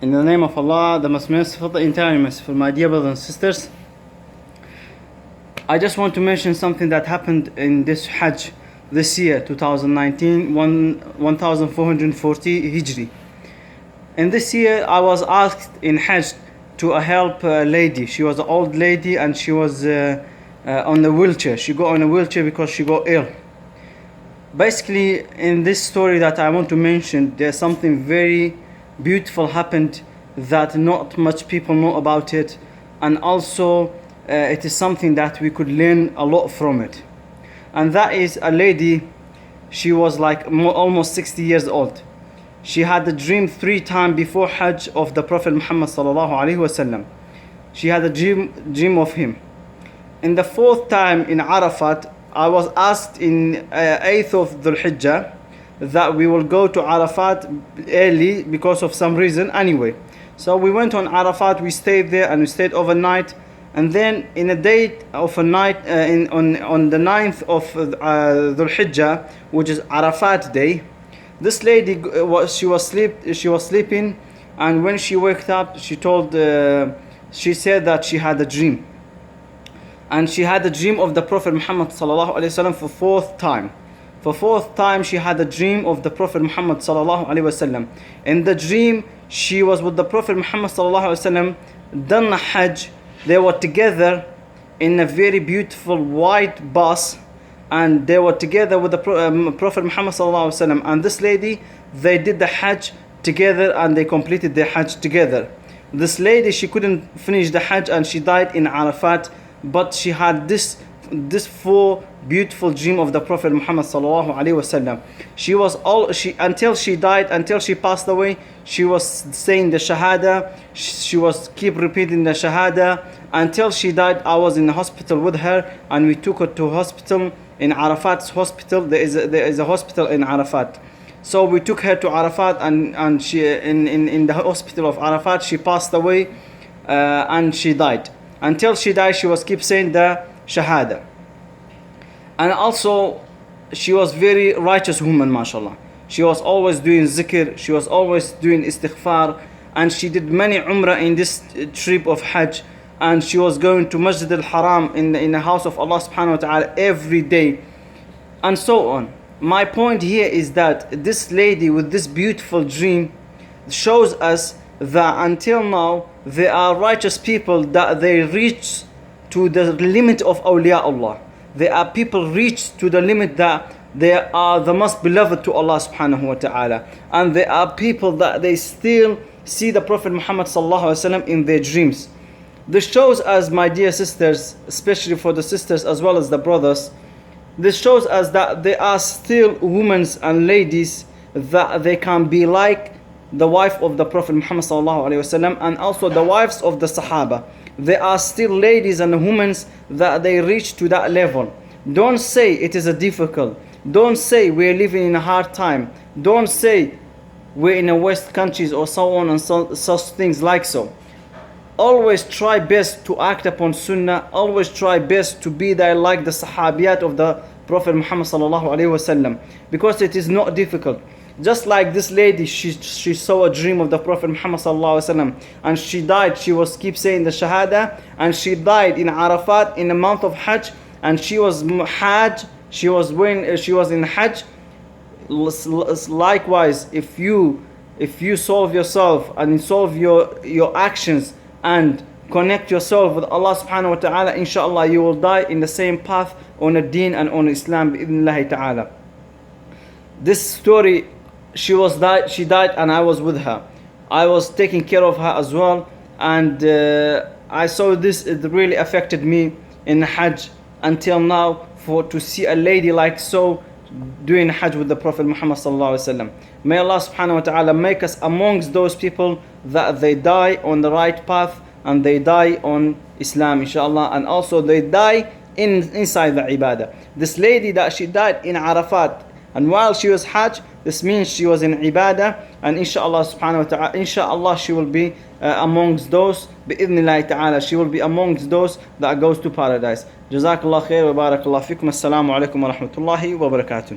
In the name of Allah, the most merciful, the entirely merciful, my dear brothers and sisters, I just want to mention something that happened in this Hajj this year, 2019, 1440 Hijri. In this year, I was asked in Hajj to help a lady. She was an old lady and she was on a wheelchair. She got on a wheelchair because she got ill. Basically, in this story that I want to mention, there's something very beautiful happened that not much people know about it, and also it is something that we could learn a lot from it. And that is a lady. She was like almost 60 years old. She had a dream 3 times before Hajj of the Prophet Muhammad sallallahu alaihi wasallam. She had a dream of him. In the 4th time in Arafat, I was asked in 8th of Dhul Hijjah that we will go to Arafat early because of some reason anyway. So we went on Arafat, we stayed there and we stayed overnight. And then in a day of a night, on the 9th of Dhul Hijjah, which is Arafat day, this lady she was sleeping, and when she woke up, she said that she had a dream. And she had a dream of the Prophet Muhammad sallallahu alaihi wasallam for 4th time. For 4th time, she had a dream of the Prophet Muhammad sallallahu alaihi wasallam. In the dream, she was with the Prophet Muhammad sallallahu alaihi wasallam, done a Hajj. They were together in a very beautiful white bus, and they were together with the Prophet Muhammad sallallahu alaihi wasallam. And this lady, they did the Hajj together and they completed their Hajj together. This lady, she couldn't finish the Hajj and she died in Arafat, but she had this 4 beautiful dream of the Prophet Muhammad sallallahu alaihi wasallam. Until she died, until she passed away, she was saying the Shahada. She was keep repeating the Shahada until she died. I was in the hospital with her, and we took her to hospital in Arafat's hospital. There is a hospital in Arafat. So we took her to Arafat, and she in the hospital of Arafat she passed away, and she died. Until she died, she was keep saying the Shahada. And also, she was very righteous woman, mashallah. She was always doing zikr, she was always doing istighfar, and she did many umrah in this trip of Hajj. And she was going to Masjid al-Haram in the house of Allah subhanahu wa ta'ala every day, and so on. My point here is that this lady with this beautiful dream shows us that until now there are righteous people that they reach to the limit of awliya Allah. There are people reach to the limit that they are the most beloved to Allah subhanahu wa ta'ala. And there are people that they still see the Prophet Muhammad sallallahu alaihi wasallam in their dreams. This shows us, my dear sisters, especially for the sisters as well as the brothers, this shows us that there are still women and ladies that they can be like the wife of the Prophet Muhammad sallallahu alaihi wasallam, and also the wives of the Sahaba. There are still ladies and women that they reach to that level. Don't say it is a difficult. Don't say we're living in a hard time. Don't say we're in a West countries or so on and such things like so. Always try best to act upon Sunnah. Always try best to be there like the Sahabiyat of the Prophet Muhammad sallallahu alaihi wasallam, because it is not difficult. Just like this lady, she saw a dream of the Prophet Muhammad sallallahu alaihi wasallam, and she died. She was keep saying the Shahada, and she died in Arafat in the month of Hajj, and she was Hajj. She was in Hajj. Likewise, if you solve yourself and solve your actions and connect yourself with Allah subhanahu wa ta'ala, inshallah you will die in the same path on a deen and on Islam bi'idhnillahi ta'ala. This story, she died and I was with her. I was taking care of her as well, and I saw this, it really affected me in Hajj until now, to see a lady like so doing Hajj with the Prophet Muhammad sallallahu alaihi wasallam. May Allah subhanahu wa ta'ala make us amongst those people that they die on the right path and they die on Islam, inshallah, and also they die inside the ibadah. This lady that she died in Arafat, and while she was Hajj, this means she was in ibadah, and inshallah subhanahu wa ta'ala, inshallah she will be amongst those, bi'idhnillahi ta'ala, she will be amongst those that goes to paradise. Jazakallah khair wa barakallah fikum. Assalamu alaikum wa rahmatullahi wa barakatuh.